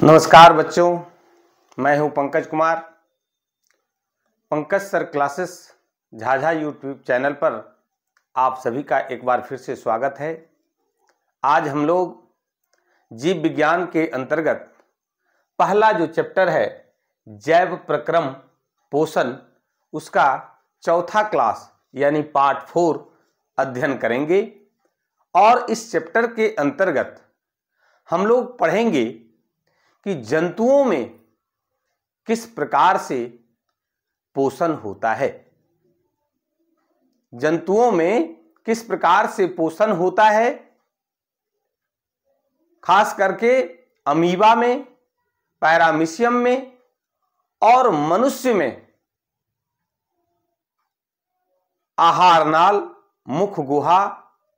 नमस्कार बच्चों, मैं हूं Pankaj Kumar. Pankaj sir classes Jhajha YouTube channel पर आप सभी का एक बार फिर से स्वागत है। आज हम लोग जीव विज्ञान के अंतर्गत पहला जो चैप्टर है जैव प्रक्रम पोषण, उसका चौथा क्लास यानी पार्ट 4 अध्ययन करेंगे। और इस चैप्टर के अंतर्गत हम लोग पढ़ेंगे कि जंतुओं में किस प्रकार से पोषण होता है। जंतुओं में किस प्रकार से पोषण होता है, खास करके अमीबा में, पैरामीशियम में और मनुष्य में आहार नाल, मुख गुहा,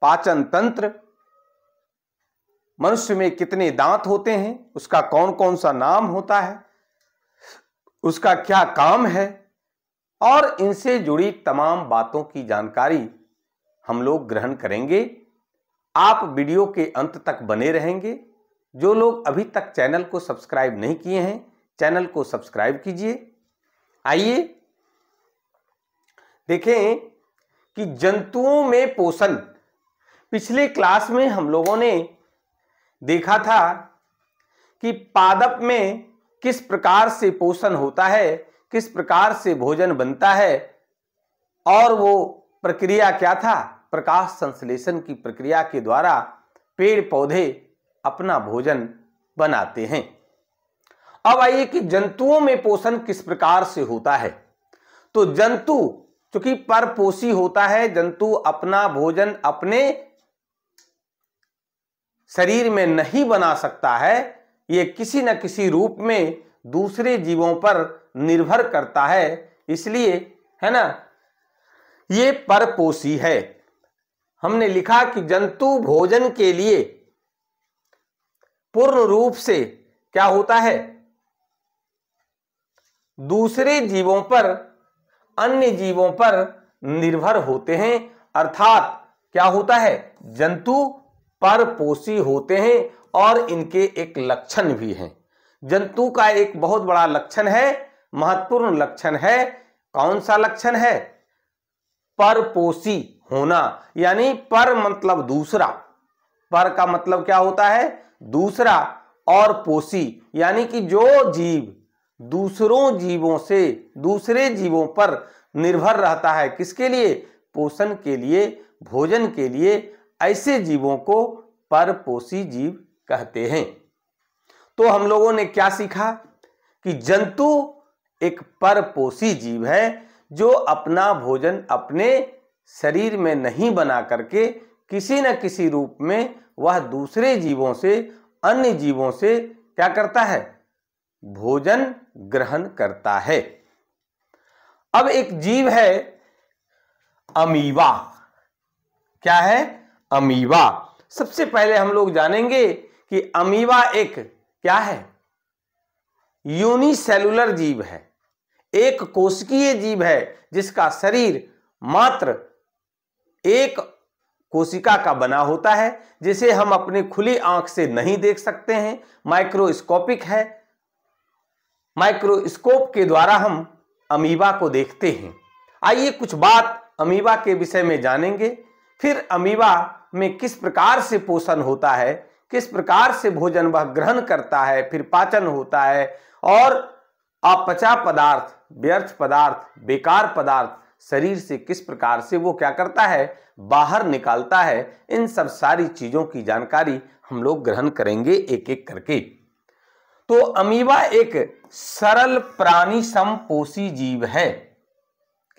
पाचन तंत्र, मनुष्य में कितने दांत होते हैं, उसका कौन कौन सा नाम होता है, उसका क्या काम है, और इनसे जुड़ी तमाम बातों की जानकारी हम लोग ग्रहण करेंगे। आप वीडियो के अंत तक बने रहेंगे। जो लोग अभी तक चैनल को सब्सक्राइब नहीं किए हैं, चैनल को सब्सक्राइब कीजिए। आइए देखें कि जंतुओं में पोषण। पिछले क्लास में हम लोगों ने देखा था कि पादप में किस प्रकार से पोषण होता है, किस प्रकार से भोजन बनता है, और वो प्रक्रिया क्या था। प्रकाश संश्लेषण की प्रक्रिया के द्वारा पेड़ पौधे अपना भोजन बनाते हैं। अब आइए कि जंतुओं में पोषण किस प्रकार से होता है। तो जंतु चूंकि परपोषी होता है, जंतु अपना भोजन अपने शरीर में नहीं बना सकता है, ये किसी न किसी रूप में दूसरे जीवों पर निर्भर करता है। इसलिए है ना, ये परपोषी है। हमने लिखा कि जंतु भोजन के लिए पूर्ण रूप से क्या होता है, दूसरे जीवों पर, अन्य जीवों पर निर्भर होते हैं। अर्थात क्या होता है, जंतु परपोषी होते हैं। और इनके एक लक्षण भी हैं। जंतु का एक बहुत बड़ा लक्षण है, महत्वपूर्ण लक्षण है। कौन सा लक्षण है? परपोषी होना। यानी पर मतलब दूसरा, पर का मतलब क्या होता है, दूसरा, और पोषी यानी कि जो जीव दूसरों जीवों से, दूसरे जीवों पर निर्भर रहता है। किसके लिए? पोषण के लिए, भोजन के लिए। ऐसे जीवों को परपोषी जीव कहते हैं। तो हम लोगों ने क्या सीखा कि जंतु एक परपोषी जीव है जो अपना भोजन अपने शरीर में नहीं बना करके किसी न किसी रूप में वह दूसरे जीवों से, अन्य जीवों से क्या करता है, भोजन ग्रहण करता है। अब एक जीव है अमीबा। क्या है? अमीबा। सबसे पहले हम लोग जानेंगे कि अमीबा एक क्या है, यूनिसेलुलर जीव है, एक कोशिकीय जीव है, जिसका शरीर मात्र एक कोशिका का बना होता है, जिसे हम अपनी खुली आंख से नहीं देख सकते हैं, माइक्रोस्कोपिक है। माइक्रोस्कोप के द्वारा हम अमीबा को देखते हैं। आइए कुछ बात अमीबा के विषय में जानेंगे। फिर अमीबा में किस प्रकार से पोषण होता है, किस प्रकार से भोजन वह ग्रहण करता है, फिर पाचन होता है, और अपचा पदार्थ, व्यर्थ पदार्थ, बेकार पदार्थ शरीर से किस प्रकार से वो क्या करता है, बाहर निकालता है। इन सब सारी चीजों की जानकारी हम लोग ग्रहण करेंगे एक एक करके। तो अमीबा एक सरल प्राणी समपोषी जीव है।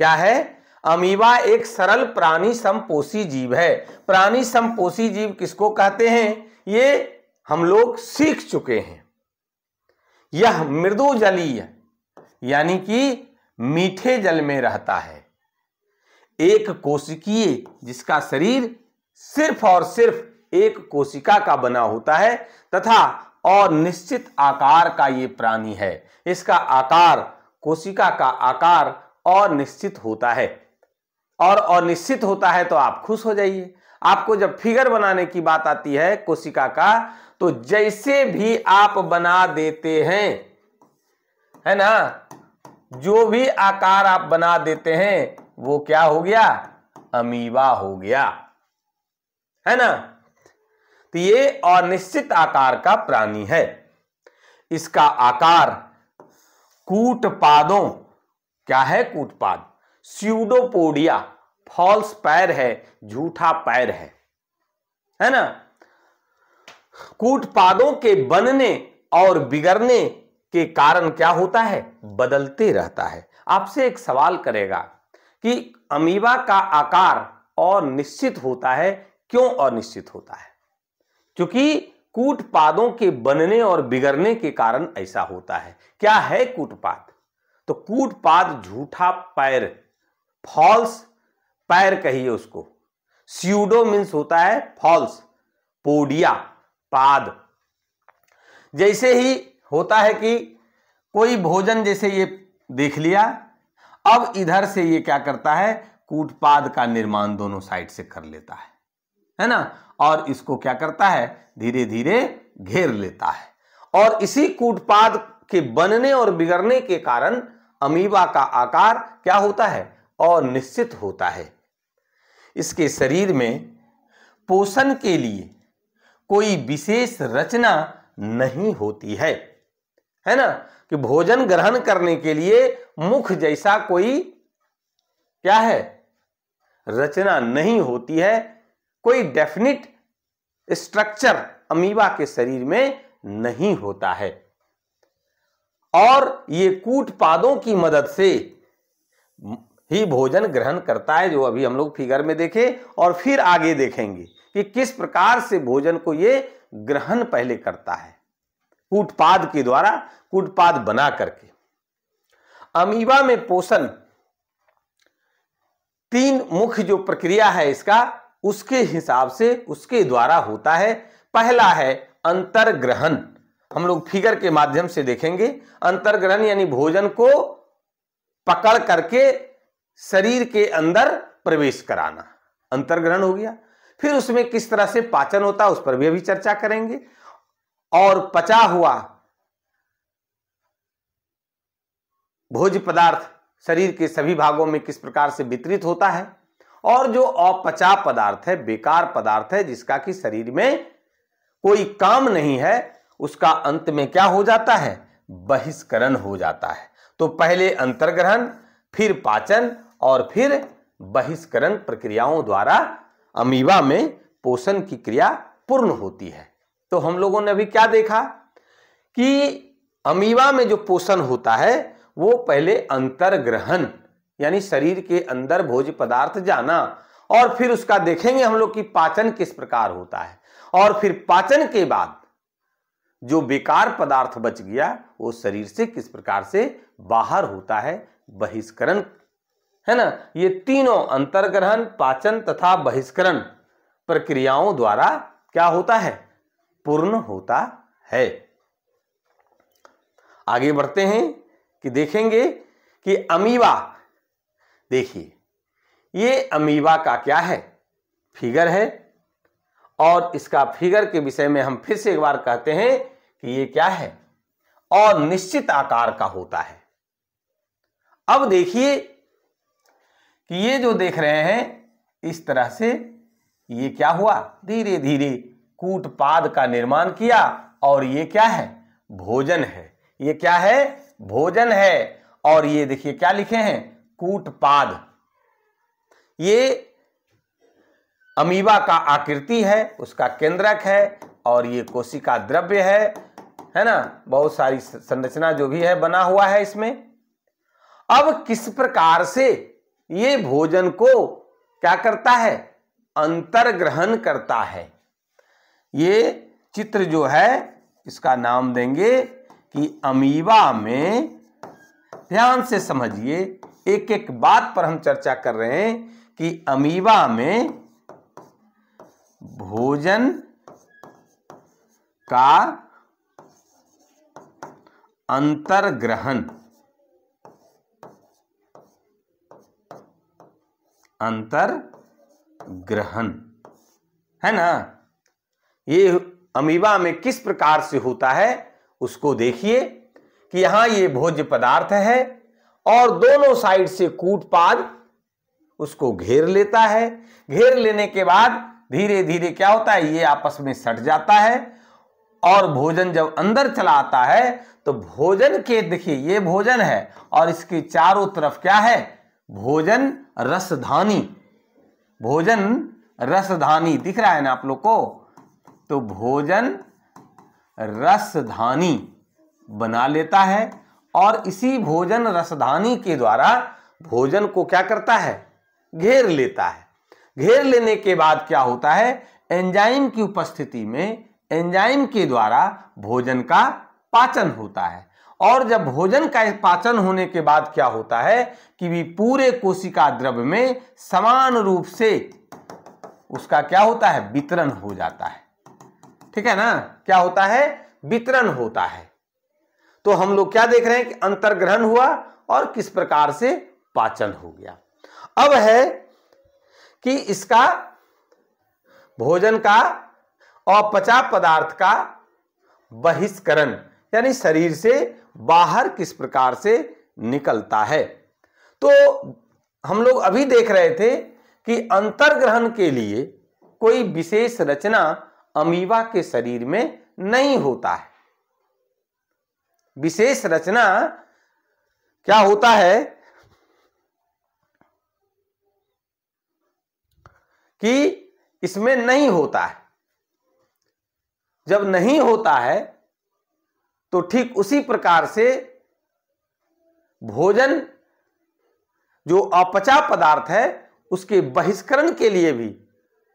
क्या है? अमीबा एक सरल प्राणी समपोषी जीव है। प्राणी समपोषी जीव किसको कहते हैं, ये हम लोग सीख चुके हैं। यह मृदु जलीय यानी कि मीठे जल में रहता है, एक कोशिकीय, जिसका शरीर सिर्फ और सिर्फ एक कोशिका का बना होता है, तथा और निश्चित आकार का ये प्राणी है। इसका आकार, कोशिका का आकार अनिश्चित होता है। और अनिश्चित होता है तो आप खुश हो जाइए। आपको जब फिगर बनाने की बात आती है कोशिका का, तो जैसे भी आप बना देते हैं, है ना, जो भी आकार आप बना देते हैं वो क्या हो गया, अमीबा हो गया, है ना। तो ये अनिश्चित आकार का प्राणी है। इसका आकार कूटपादों, क्या है कूटपाद, स्यूडोपोडिया, फॉल्स पैर है, झूठा पैर है ना। कूटपादों के बनने और बिगड़ने के कारण क्या होता है, बदलते रहता है। आपसे एक सवाल करेगा कि अमीबा का आकार अनिश्चित होता है, क्यों अनिश्चित होता है? क्योंकि कूटपादों के बनने और बिगड़ने के कारण ऐसा होता है। क्या है कूटपाद? तो कूटपाद झूठा पैर, फॉल्स पैर कहिए उसको। स्यूडो मीन्स होता है फॉल्स, पोडिया पाद। जैसे ही होता है कि कोई भोजन जैसे ये देख लिया, अब इधर से ये क्या करता है, कूटपाद का निर्माण दोनों साइड से कर लेता है ना, और इसको क्या करता है, धीरे धीरे घेर लेता है। और इसी कूटपाद के बनने और बिगड़ने के कारण अमीबा का आकार क्या होता है, अनिश्चित होता है। इसके शरीर में पोषण के लिए कोई विशेष रचना नहीं होती है ना, कि भोजन ग्रहण करने के लिए मुख जैसा कोई क्या है, रचना नहीं होती है। कोई डेफिनिट स्ट्रक्चर अमीबा के शरीर में नहीं होता है, और ये कूटपादों की मदद से ही भोजन ग्रहण करता है, जो अभी हम लोग फिगर में देखे और फिर आगे देखेंगे कि किस प्रकार से भोजन को ये ग्रहण पहले करता है, कूटपाद के द्वारा, कूटपाद बना करके। अमीबा में पोषण तीन मुख्य जो प्रक्रिया है इसका, उसके हिसाब से उसके द्वारा होता है। पहला है अंतर्ग्रहण, हम लोग फिगर के माध्यम से देखेंगे। अंतर्ग्रहण यानी भोजन को पकड़ करके शरीर के अंदर प्रवेश कराना, अंतर्ग्रहण हो गया। फिर उसमें किस तरह से पाचन होता है उस पर भी अभी चर्चा करेंगे, और पचा हुआ भोज्य पदार्थ शरीर के सभी भागों में किस प्रकार से वितरित होता है, और जो अपचा पदार्थ है, बेकार पदार्थ है, जिसका कि शरीर में कोई काम नहीं है, उसका अंत में क्या हो जाता है, बहिष्करण हो जाता है। तो पहले अंतर्ग्रहण, फिर पाचन और फिर बहिष्करण प्रक्रियाओं द्वारा अमीबा में पोषण की क्रिया पूर्ण होती है। तो हम लोगों ने अभी क्या देखा कि अमीबा में जो पोषण होता है वो पहले अंतर्ग्रहण यानी शरीर के अंदर भोज्य पदार्थ जाना, और फिर उसका देखेंगे हम लोग कि पाचन किस प्रकार होता है, और फिर पाचन के बाद जो बेकार पदार्थ बच गया वो शरीर से किस प्रकार से बाहर होता है, बहिष्करण, है ना। ये तीनों अंतर्ग्रहण, पाचन तथा बहिष्करण प्रक्रियाओं द्वारा क्या होता है, पूर्ण होता है। आगे बढ़ते हैं कि देखेंगे कि अमीबा, देखिए ये अमीबा का क्या है, फिगर है, और इसका फिगर के विषय में हम फिर से एक बार कहते हैं कि ये क्या है, अनिश्चित आकार का होता है। अब देखिए कि ये जो देख रहे हैं इस तरह से ये क्या हुआ, धीरे धीरे कूटपाद का निर्माण किया, और ये क्या है, भोजन है। ये क्या है, भोजन है। और ये देखिए क्या लिखे हैं, कूटपाद। ये अमीबा का आकृति है, उसका केंद्रक है, और ये कोशिका द्रव्य है ना, बहुत सारी संरचना जो भी है बना हुआ है इसमें। अब किस प्रकार से ये भोजन को क्या करता है, अंतर्ग्रहण करता है। ये चित्र जो है इसका नाम देंगे कि अमीबा में, ध्यान से समझिए, एक एक बात पर हम चर्चा कर रहे हैं कि अमीबा में भोजन का अंतर्ग्रहण, अंतर्ग्रहण है ना, ये अमीबा में किस प्रकार से होता है उसको देखिए कि यहां ये भोज्य पदार्थ है और दोनों साइड से कूटपाद उसको घेर लेता है। घेर लेने के बाद धीरे धीरे क्या होता है, ये आपस में सट जाता है और भोजन जब अंदर चला आता है तो भोजन के, देखिए ये भोजन है और इसके चारों तरफ क्या है, भोजन रसधानी। भोजन रसधानी दिख रहा है ना आप लोग को, तो भोजन रसधानी बना लेता है और इसी भोजन रसधानी के द्वारा भोजन को क्या करता है, घेर लेता है। घेर लेने के बाद क्या होता है, एंजाइम की उपस्थिति में एंजाइम के द्वारा भोजन का पाचन होता है। और जब भोजन का पाचन होने के बाद क्या होता है कि भी पूरे कोशिका द्रव्य में समान रूप से उसका क्या होता है, वितरण हो जाता है। ठीक है ना, क्या होता है, वितरण होता है। तो हम लोग क्या देख रहे हैं कि अंतर्ग्रहण हुआ और किस प्रकार से पाचन हो गया। अब है कि इसका भोजन का अपचा पदार्थ का बहिष्करण, यानी शरीर से बाहर किस प्रकार से निकलता है। तो हम लोग अभी देख रहे थे कि अंतर्ग्रहण के लिए कोई विशेष रचना अमीबा के शरीर में नहीं होता है। विशेष रचना क्या होता है कि इसमें नहीं होता है। जब नहीं होता है तो ठीक उसी प्रकार से भोजन जो अपचा पदार्थ है उसके बहिष्करण के लिए भी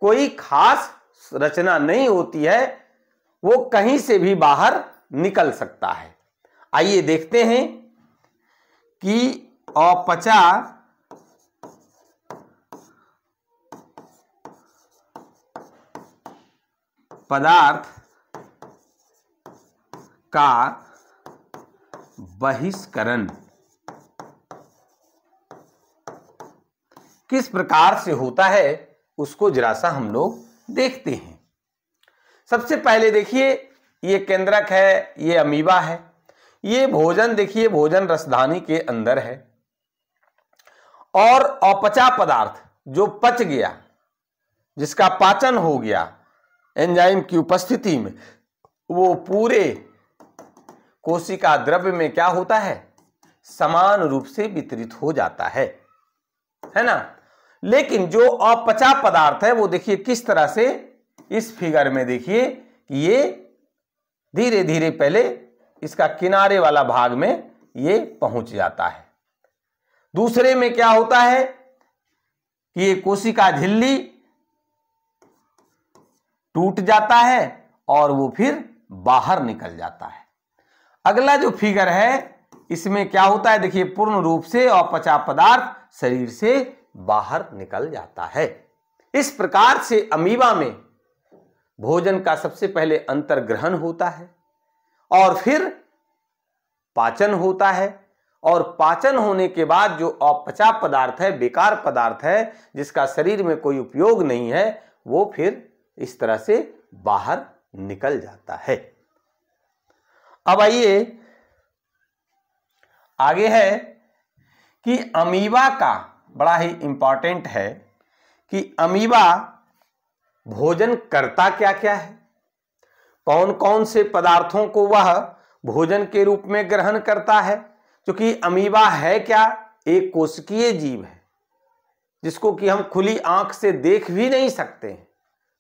कोई खास रचना नहीं होती है, वो कहीं से भी बाहर निकल सकता है। आइए देखते हैं कि अपचा पदार्थ का बहिष्करण किस प्रकार से होता है उसको जरा सा हम लोग देखते हैं। सबसे पहले देखिए, ये केंद्रक है, ये अमीबा है, ये भोजन देखिए भोजन रसधानी के अंदर है और अपचा पदार्थ जो पच गया, जिसका पाचन हो गया एंजाइम की उपस्थिति में, वो पूरे कोशिका द्रव्य में क्या होता है, समान रूप से वितरित हो जाता है ना। लेकिन जो अपचा पदार्थ है वो देखिए किस तरह से, इस फिगर में देखिए कि ये धीरे धीरे पहले इसका किनारे वाला भाग में ये पहुंच जाता है। दूसरे में क्या होता है कि ये कोशिका झिल्ली टूट जाता है और वो फिर बाहर निकल जाता है। अगला जो फिगर है इसमें क्या होता है, देखिए पूर्ण रूप से अपचा पदार्थ शरीर से बाहर निकल जाता है। इस प्रकार से अमीबा में भोजन का सबसे पहले अंतर्ग्रहण होता है और फिर पाचन होता है, और पाचन होने के बाद जो अपचा पदार्थ है, बेकार पदार्थ है, जिसका शरीर में कोई उपयोग नहीं है, वो फिर इस तरह से बाहर निकल जाता है। अब आइए आगे है कि अमीबा का बड़ा ही इंपॉर्टेंट है कि अमीबा भोजन करता क्या क्या है, कौन कौन से पदार्थों को वह भोजन के रूप में ग्रहण करता है। क्योंकि अमीबा है क्या, एक कोशिकीय जीव है जिसको कि हम खुली आंख से देख भी नहीं सकते हैं,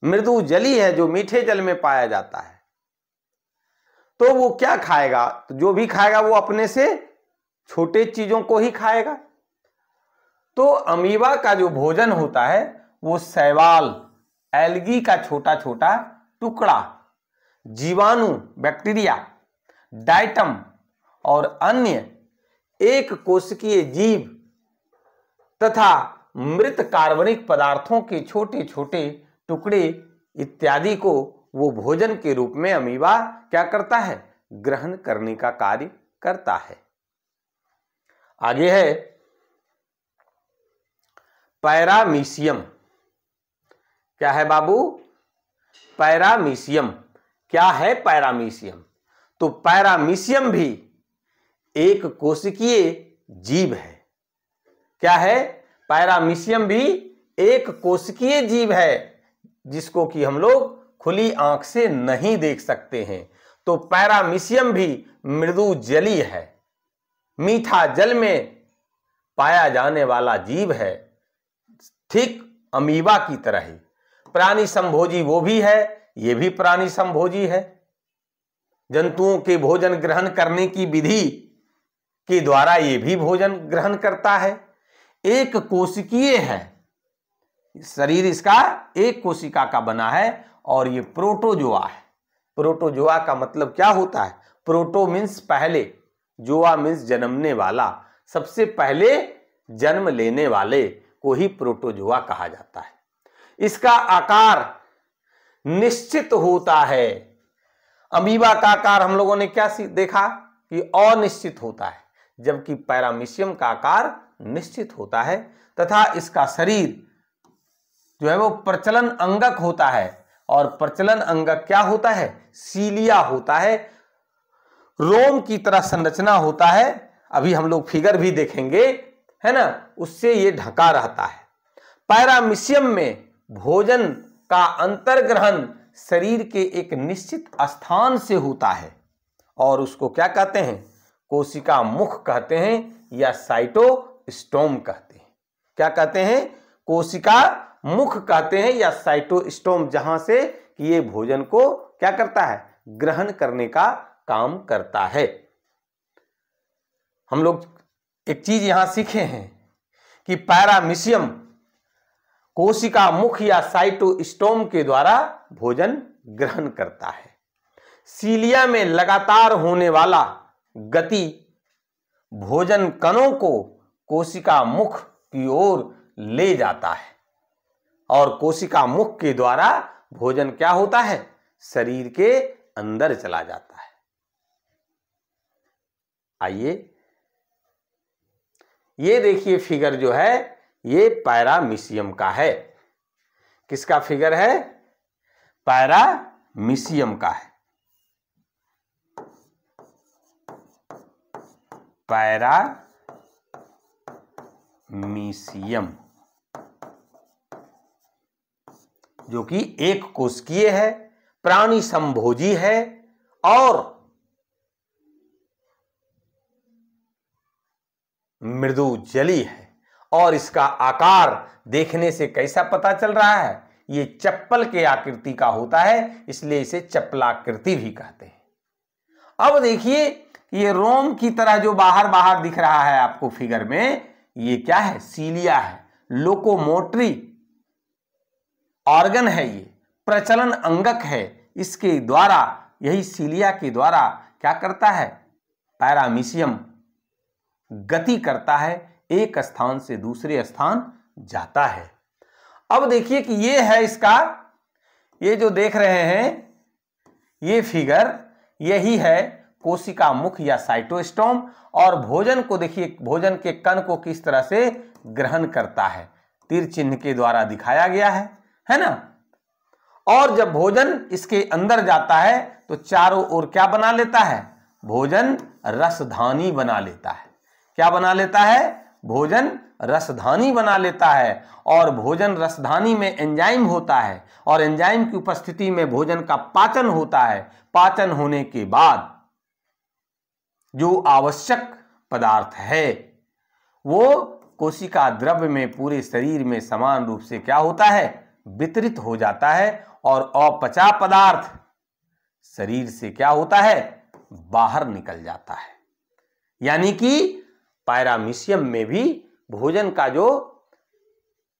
मृदु जली है जो मीठे जल में पाया जाता है। तो वो क्या खाएगा, तो जो भी खाएगा वो अपने से छोटे चीजों को ही खाएगा। तो अमीबा का जो भोजन होता है वो शैवाल, एल्गी का छोटा छोटा टुकड़ा, जीवाणु, बैक्टीरिया, डाइटम और अन्य एक कोशिकीय जीव तथा मृत कार्बनिक पदार्थों के छोटे छोटे टुकड़े इत्यादि को वो भोजन के रूप में अमीबा क्या करता है, ग्रहण करने का कार्य करता है। आगे है पैरामीशियम। क्या है बाबू, पैरामीशियम क्या है पैरामीशियम? तो पैरामीशियम भी एक कोशिकीय जीव है। क्या है? पैरामीशियम भी एक कोशिकीय जीव है जिसको कि हम लोग खुली आंख से नहीं देख सकते हैं। तो पैरामीशियम भी मृदु जलीय है, मीठा जल में पाया जाने वाला जीव है, ठीक अमीबा की तरह ही। प्राणी संभोजी वो भी है, ये भी प्राणी संभोजी है। जंतुओं के भोजन ग्रहण करने की विधि के द्वारा ये भी भोजन ग्रहण करता है। एक कोशिकीय है, शरीर इसका एक कोशिका का बना है और ये प्रोटोजोआ है। प्रोटोजोआ का मतलब क्या होता है? प्रोटो मीन्स पहले, जोआ मीन्स जन्मने वाला, सबसे पहले जन्म लेने वाले को ही प्रोटोजोआ कहा जाता है। इसका आकार निश्चित होता है। अमीबा का आकार हम लोगों ने क्या देखा कि अनिश्चित होता है, जबकि पैरामीशियम का आकार निश्चित होता है तथा इसका शरीर जो है वो प्रचलन अंगक होता है। और प्रचलन अंगक क्या होता है? सीलिया होता है, रोम की तरह संरचना होता है। अभी हम लोग फिगर भी देखेंगे, है ना, उससे ये ढका रहता है। पैरामीशियम में भोजन का अंतर्ग्रहण शरीर के एक निश्चित स्थान से होता है और उसको क्या कहते हैं? कोशिका मुख कहते हैं या साइटोस्टोम कहते हैं। क्या कहते हैं? कोशिका मुख कहते हैं या साइटोस्टोम, जहां से ये भोजन को क्या करता है? ग्रहण करने का काम करता है। हम लोग एक चीज यहां सीखे हैं कि पैरामीशियम कोशिका मुख या साइटोस्टोम के द्वारा भोजन ग्रहण करता है। सीलिया में लगातार होने वाला गति भोजन कणों को कोशिका मुख की ओर ले जाता है और कोशिका मुख के द्वारा भोजन क्या होता है? शरीर के अंदर चला जाता है। आइए ये देखिए फिगर जो है ये पैरामीशियम का है। किसका फिगर है? पैरामीशियम का है। पैरामीशियम जो कि एक कोशिकीय है, प्राणी संभोजी है और मृदु जली है। और इसका आकार देखने से कैसा पता चल रहा है? ये चप्पल के आकृति का होता है, इसलिए इसे चप्पलाकृति भी कहते हैं। अब देखिए ये रोम की तरह जो बाहर बाहर दिख रहा है आपको फिगर में, ये क्या है? सीलिया है, लोकोमोटरी ऑर्गन है, ये प्रचलन अंगक है। इसके द्वारा, यही सीलिया के द्वारा क्या करता है? पैरामीशियम गति करता है, एक स्थान से दूसरे स्थान जाता है। अब देखिए कि ये है इसका, ये जो देख रहे हैं ये फिगर, यही है कोशिका मुख या साइटोस्टोम। और भोजन को देखिए, भोजन के कण को किस तरह से ग्रहण करता है, तीर चिन्ह के द्वारा दिखाया गया है ना। और जब भोजन इसके अंदर जाता है तो चारों ओर क्या बना लेता है? भोजन रसधानी बना लेता है। क्या बना लेता है? भोजन रसधानी बना लेता है। और भोजन रसधानी में एंजाइम होता है और एंजाइम की उपस्थिति में भोजन का पाचन होता है। पाचन होने के बाद जो आवश्यक पदार्थ है वो कोशिका द्रव्य में पूरे शरीर में समान रूप से क्या होता है? वितरित हो जाता है और अपचा पदार्थ शरीर से क्या होता है? बाहर निकल जाता है। यानी कि पैरामीशियम में भी भोजन का जो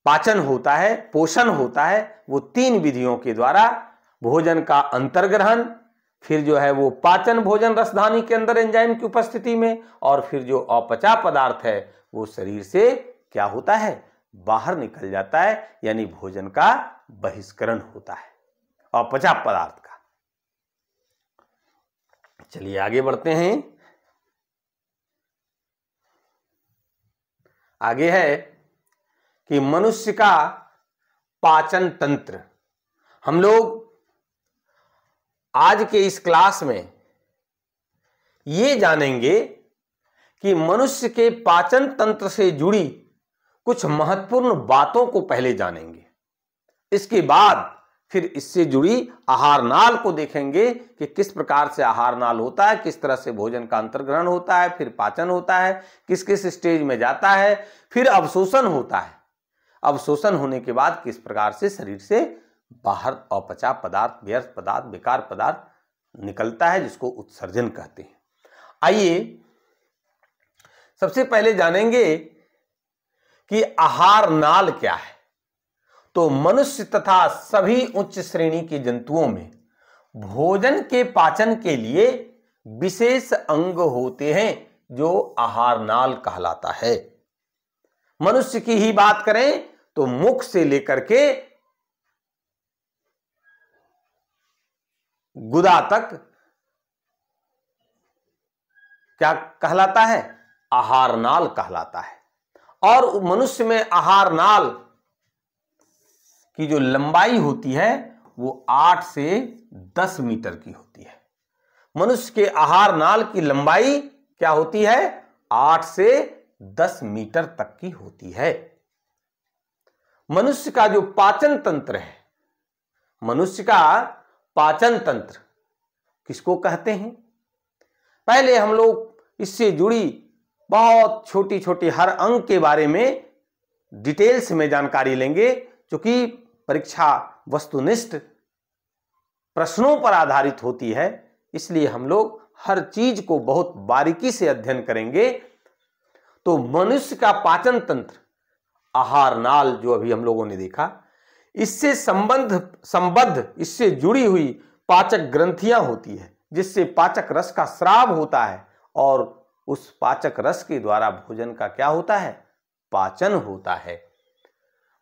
पाचन होता है, पोषण होता है, वो तीन विधियों के द्वारा, भोजन का अंतर्ग्रहण, फिर जो है वो पाचन भोजन रसधानी के अंदर एंजाइम की उपस्थिति में, और फिर जो अपचा पदार्थ है वो शरीर से क्या होता है? बाहर निकल जाता है। यानी भोजन का बहिष्करण होता है अपचा पदार्थ का। चलिए आगे बढ़ते हैं। आगे है कि मनुष्य का पाचन तंत्र। हम लोग आज के इस क्लास में ये जानेंगे कि मनुष्य के पाचन तंत्र से जुड़ी कुछ महत्वपूर्ण बातों को पहले जानेंगे। इसके बाद फिर इससे जुड़ी आहार नाल को देखेंगे कि किस प्रकार से आहार नाल होता है, किस तरह से भोजन का अंतर्ग्रहण होता है, फिर पाचन होता है, किस किस स्टेज में जाता है, फिर अवशोषण होता है। अवशोषण होने के बाद किस प्रकार से शरीर से बाहर अपचा पदार्थ, व्यर्थ पदार्थ, बेकार पदार्थ निकलता है, जिसको उत्सर्जन कहते हैं। आइए सबसे पहले जानेंगे कि आहार नाल क्या है। तो मनुष्य तथा सभी उच्च श्रेणी के जंतुओं में भोजन के पाचन के लिए विशेष अंग होते हैं जो आहार नाल कहलाता है। मनुष्य की ही बात करें तो मुख से लेकर के गुदा तक क्या कहलाता है? आहार नाल कहलाता है। और मनुष्य में आहार नाल की जो लंबाई होती है वो 8 से 10 मीटर की होती है। मनुष्य के आहार नाल की लंबाई क्या होती है? 8 से 10 मीटर तक की होती है। मनुष्य का जो पाचन तंत्र है, मनुष्य का पाचन तंत्र किसको कहते हैं? पहले हम लोग इससे जुड़ी बहुत छोटी छोटी हर अंग के बारे में डिटेल्स में जानकारी लेंगे, क्योंकि परीक्षा वस्तुनिष्ठ प्रश्नों पर आधारित होती है, इसलिए हम लोग हर चीज को बहुत बारीकी से अध्ययन करेंगे। तो मनुष्य का पाचन तंत्र, आहार नाल जो अभी हम लोगों ने देखा, इससे संबद्ध इससे जुड़ी हुई पाचक ग्रंथियां होती है, जिससे पाचक रस का स्राव होता है और उस पाचक रस के द्वारा भोजन का क्या होता है? पाचन होता है।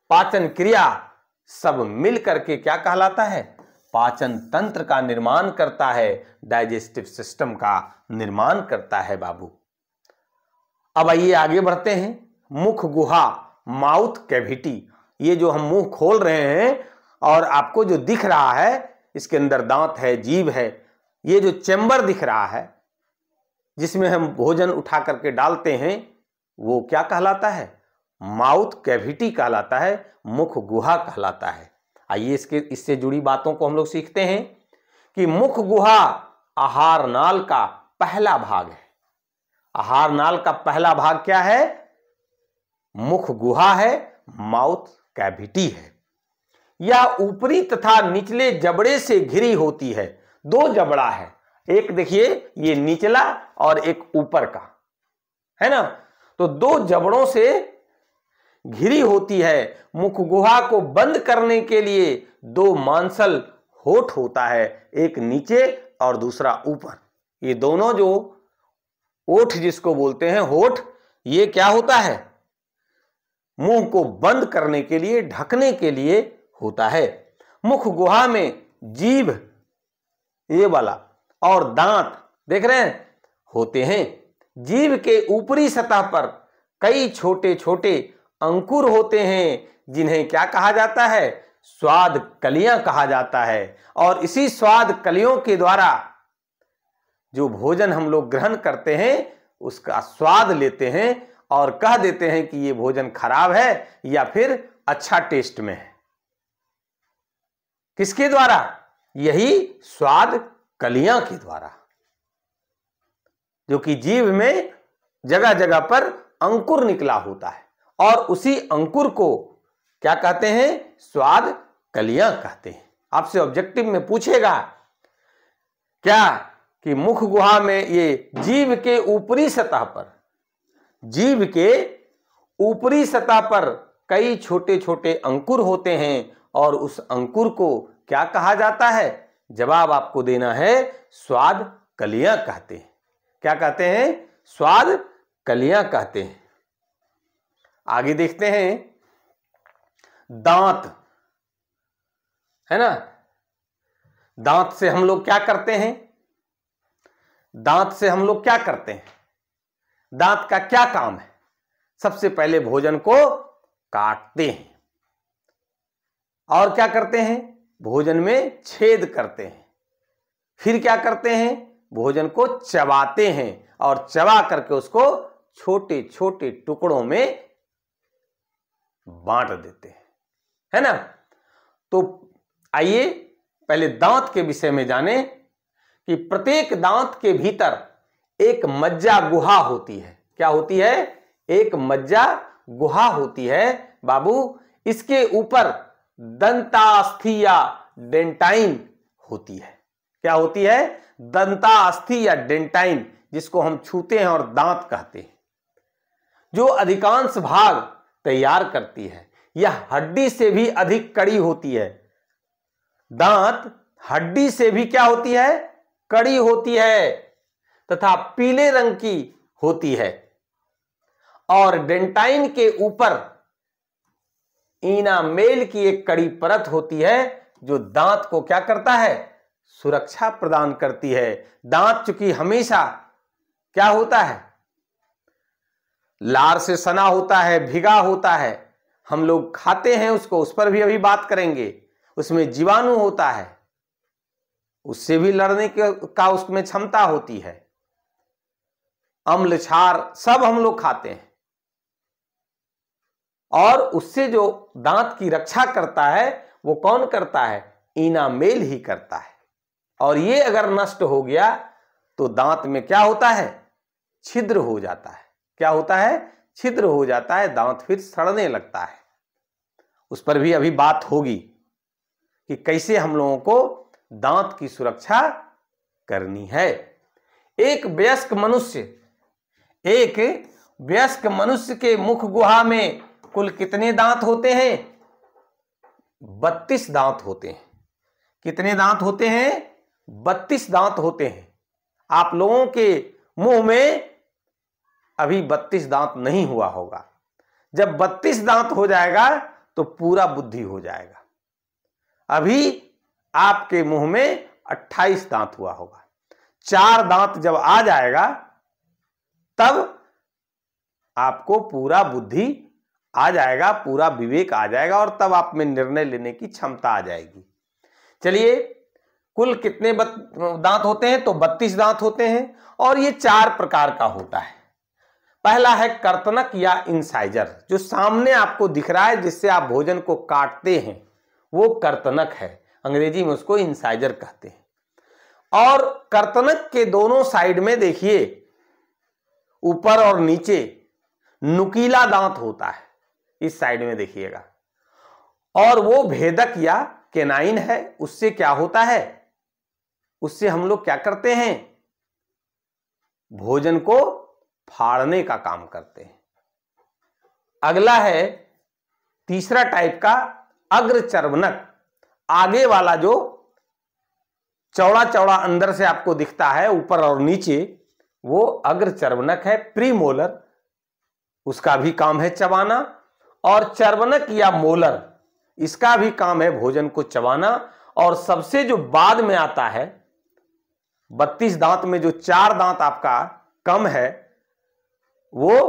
पाचन क्रिया सब मिल करके क्या कहलाता है? पाचन तंत्र का निर्माण करता है, डाइजेस्टिव सिस्टम का निर्माण करता है बाबू। अब आइए आगे बढ़ते हैं। मुख गुहा, माउथ कैविटी, ये जो हम मुंह खोल रहे हैं और आपको जो दिख रहा है, इसके अंदर दांत है, जीभ है, ये जो चेंबर दिख रहा है जिसमें हम भोजन उठा करके डालते हैं, वो क्या कहलाता है? माउथ कैविटी कहलाता है, मुख गुहा कहलाता है। आइए इससे जुड़ी बातों को हम लोग सीखते हैं कि मुख गुहा आहार नाल का पहला भाग है। आहार नाल का पहला भाग क्या है? मुख गुहा है, माउथ कैविटी है। यह ऊपरी तथा निचले जबड़े से घिरी होती है। 2 जबड़ा है, एक देखिए ये निचला और एक ऊपर का है ना। तो 2 जबड़ों से घिरी होती है। मुख गुहा को बंद करने के लिए 2 मांसल होठ होता है, एक नीचे और दूसरा ऊपर। ये दोनों जो ओठ जिसको बोलते हैं होठ, ये क्या होता है? मुंह को बंद करने के लिए, ढकने के लिए होता है। मुख गुहा में जीभ, ये वाला, और दांत देख रहे हैं होते हैं। जीभ के ऊपरी सतह पर कई छोटे छोटे अंकुर होते हैं, जिन्हें क्या कहा जाता है? स्वाद कलियां कहा जाता है। और इसी स्वाद कलियों के द्वारा जो भोजन हम लोग ग्रहण करते हैं उसका स्वाद लेते हैं और कह देते हैं कि ये भोजन खराब है या फिर अच्छा टेस्ट में है। किसके द्वारा? यही स्वाद कलियां के द्वारा, जो कि जीभ में जगह जगह पर अंकुर निकला होता है, और उसी अंकुर को क्या कहते हैं? स्वाद कलियां कहते हैं। आपसे ऑब्जेक्टिव में पूछेगा क्या कि मुख गुहा में ये जीभ के ऊपरी सतह पर, जीभ के ऊपरी सतह पर कई छोटे छोटे अंकुर होते हैं, और उस अंकुर को क्या कहा जाता है? जवाब आपको देना है, स्वाद कलियां कहते हैं। क्या कहते हैं? स्वाद कलियां कहते हैं। आगे देखते हैं, दांत है ना। दांत से हम लोग क्या करते हैं? दांत से हम लोग क्या करते हैं? दांत का क्या काम है? सबसे पहले भोजन को काटते हैं और क्या करते हैं? भोजन में छेद करते हैं। फिर क्या करते हैं, भोजन को चबाते हैं और चबा करके उसको छोटे छोटे टुकड़ों में बांट देते हैं, है ना। तो आइए पहले दांत के विषय में जाने कि प्रत्येक दांत के भीतर एक मज्जा गुहा होती है। क्या होती है, एक मज्जा गुहा होती है बाबू। इसके ऊपर दंतास्थि या डेंटाइन होती है। क्या होती है, दंतास्थि या डेंटाइन, जिसको हम छूते हैं और दांत कहते हैं, जो अधिकांश भाग तैयार करती है। यह हड्डी से भी अधिक कड़ी होती है। दांत हड्डी से भी क्या होती है, कड़ी होती है तथा पीले रंग की होती है। और डेंटाइन के ऊपर इनामेल की एक कड़ी परत होती है जो दांत को क्या करता है, सुरक्षा प्रदान करती है। दांत चूंकि हमेशा क्या होता है, लार से सना होता है, भिगा होता है, हम लोग खाते हैं उसको, उस पर भी अभी बात करेंगे। उसमें जीवाणु होता है, उससे भी लड़ने का उसमें क्षमता होती है। अम्ल क्षार सब हम लोग खाते हैं और उससे जो दांत की रक्षा करता है वो कौन करता है, इनामेल ही करता है। और ये अगर नष्ट हो गया तो दांत में क्या होता है, छिद्र हो जाता है। क्या होता है, छिद्र हो जाता है, दांत फिर सड़ने लगता है। उस पर भी अभी बात होगी कि कैसे हम लोगों को दांत की सुरक्षा करनी है। एक वयस्क मनुष्य के मुख गुहा में कुल कितने दांत होते हैं, 32 दांत होते हैं। कितने दांत होते हैं, 32 दांत होते हैं। आप लोगों के मुंह में अभी 32 दांत नहीं हुआ होगा। जब 32 दांत हो जाएगा तो पूरा बुद्धि हो जाएगा। अभी आपके मुंह में 28 दांत हुआ होगा। 4 दांत जब आ जाएगा तब आपको पूरा बुद्धि आ जाएगा, पूरा विवेक आ जाएगा और तब आप में निर्णय लेने की क्षमता आ जाएगी। चलिए, कुल कितने दांत होते हैं, तो 32 दांत होते हैं और ये 4 प्रकार का होता है। पहला है कर्तनक या इंसाइजर, जो सामने आपको दिख रहा है जिससे आप भोजन को काटते हैं, वो कर्तनक है। अंग्रेजी में उसको इंसाइजर कहते हैं। और कर्तनक के दोनों साइड में देखिए, ऊपर और नीचे नुकीला दांत होता है, इस साइड में देखिएगा। और वो भेदक या केनाइन है। उससे क्या होता है, उससे हम लोग क्या करते हैं, भोजन को फाड़ने का काम करते हैं। अगला है तीसरा टाइप का अग्रचर्वनक। आगे वाला जो चौड़ा चौड़ा अंदर से आपको दिखता है ऊपर और नीचे, वो अग्रचर्वनक है। प्रीमोलर, उसका भी काम है चबाना। और चर्वनक या मोलर, इसका भी काम है भोजन को चबाना। और सबसे जो बाद में आता है, 32 दांत में जो 4 दांत आपका कम है, वो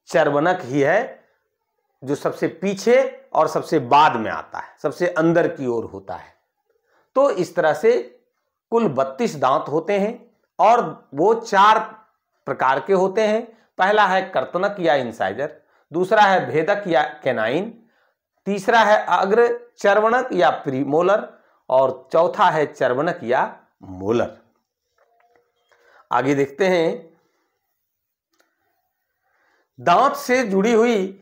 चर्वनक ही है, जो सबसे पीछे और सबसे बाद में आता है, सबसे अंदर की ओर होता है। तो इस तरह से कुल 32 दांत होते हैं और वो 4 प्रकार के होते हैं। पहला है कर्तनक या इंसाइजर, दूसरा है भेदक या केनाइन, तीसरा है अग्र चर्वनक या प्रीमोलर और चौथा है चर्वनक या मोलर। आगे देखते हैं, दांत से जुड़ी हुई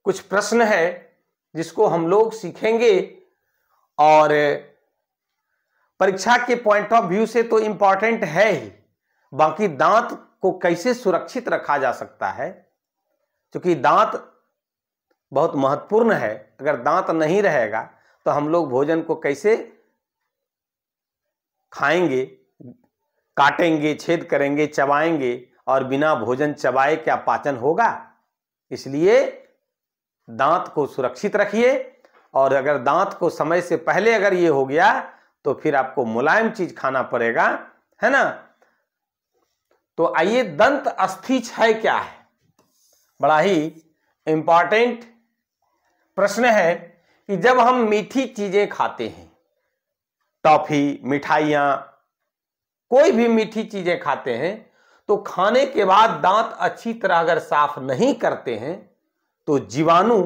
कुछ प्रश्न है जिसको हम लोग सीखेंगे और परीक्षा के पॉइंट ऑफ व्यू से तो इंपॉर्टेंट है ही। बाकी दांत को कैसे सुरक्षित रखा जा सकता है, क्योंकि दांत बहुत महत्वपूर्ण है। अगर दांत नहीं रहेगा तो हम लोग भोजन को कैसे खाएंगे, काटेंगे, छेद करेंगे, चबाएंगे, और बिना भोजन चबाए क्या पाचन होगा। इसलिए दांत को सुरक्षित रखिए। और अगर दांत को समय से पहले अगर ये हो गया तो फिर आपको मुलायम चीज खाना पड़ेगा, है ना। तो आइए, दंत अस्थि क्षय क्या है, बड़ा ही इंपॉर्टेंट प्रश्न है कि जब हम मीठी चीजें खाते हैं, टॉफी, मिठाइयाँ, कोई भी मीठी चीजें खाते हैं तो खाने के बाद दांत अच्छी तरह अगर साफ नहीं करते हैं तो जीवाणु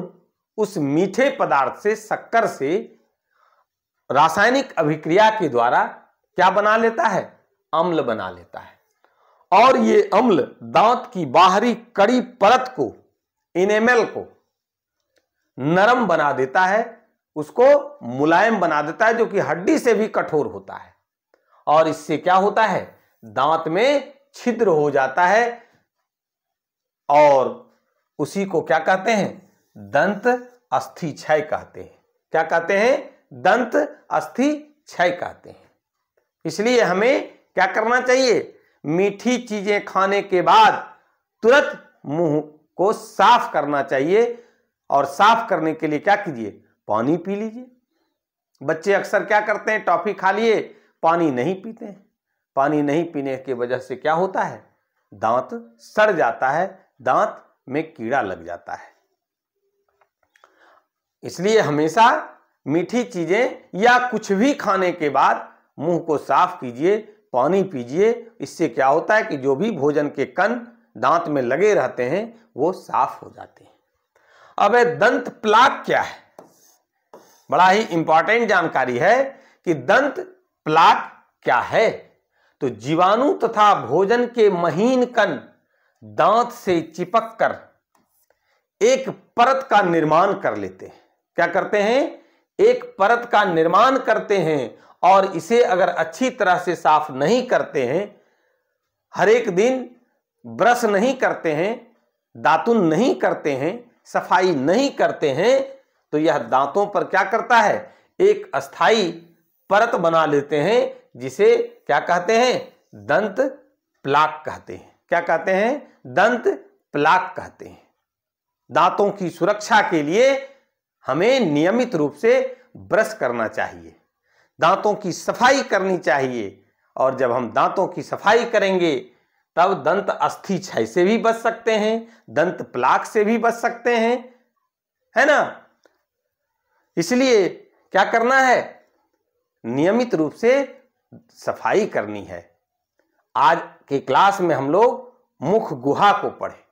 उस मीठे पदार्थ से, शक्कर से रासायनिक अभिक्रिया के द्वारा क्या बना लेता है? अम्ल बना लेता है। और ये अम्ल दांत की बाहरी कड़ी परत को, इनेमल को नरम बना देता है, उसको मुलायम बना देता है, जो कि हड्डी से भी कठोर होता है। और इससे क्या होता है? दांत में छिद्र हो जाता है और उसी को क्या कहते हैं? दंत अस्थि क्षय कहते हैं। क्या कहते हैं? दंत अस्थि क्षय कहते हैं। इसलिए हमें क्या करना चाहिए? मीठी चीजें खाने के बाद तुरंत मुंह को साफ करना चाहिए। और साफ करने के लिए क्या कीजिए? पानी पी लीजिए। बच्चे अक्सर क्या करते हैं? टॉफी खा लिए, पानी नहीं पीते हैं। पानी नहीं पीने की वजह से क्या होता है? दांत सड़ जाता है, दांत में कीड़ा लग जाता है। इसलिए हमेशा मीठी चीजें या कुछ भी खाने के बाद मुंह को साफ कीजिए, पानी पीजिए। इससे क्या होता है कि जो भी भोजन के कण दांत में लगे रहते हैं वो साफ हो जाते हैं। अब दंत प्लाक क्या है? बड़ा ही इंपॉर्टेंट जानकारी है कि दंत प्लाक क्या है। तो जीवाणु तथा भोजन के महीन कण दांत से चिपक कर एक परत का निर्माण कर लेते हैं। क्या करते हैं? एक परत का निर्माण करते हैं और इसे अगर अच्छी तरह से साफ नहीं करते हैं, हर एक दिन ब्रश नहीं करते हैं, दातुन नहीं करते हैं, सफाई नहीं करते हैं, तो यह दांतों पर क्या करता है? एक अस्थाई परत बना लेते हैं, जिसे क्या कहते हैं? दंत प्लाक कहते हैं। क्या कहते हैं? दंत प्लाक कहते हैं। दांतों की सुरक्षा के लिए हमें नियमित रूप से ब्रश करना चाहिए, दांतों की सफाई करनी चाहिए। और जब हम दांतों की सफाई करेंगे तब दंत अस्थि क्षय से भी बच सकते हैं, दंत प्लाक से भी बच सकते हैं, है ना। इसलिए क्या करना है? नियमित रूप से सफाई करनी है। आज के क्लास में हम लोग मुख गुहा को पढ़े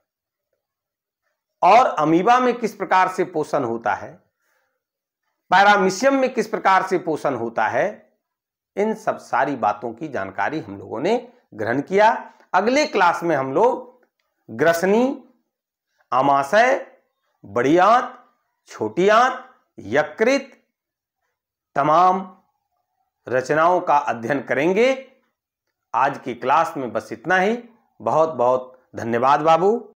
और अमीबा में किस प्रकार से पोषण होता है, पैरामीशियम में किस प्रकार से पोषण होता है, इन सब सारी बातों की जानकारी हम लोगों ने ग्रहण किया। अगले क्लास में हम लोग ग्रसनी, आमाशय, बड़ी आंत, छोटी आंत, यकृत, तमाम रचनाओं का अध्ययन करेंगे। आज की क्लास में बस इतना ही। बहुत बहुत धन्यवाद बाबू।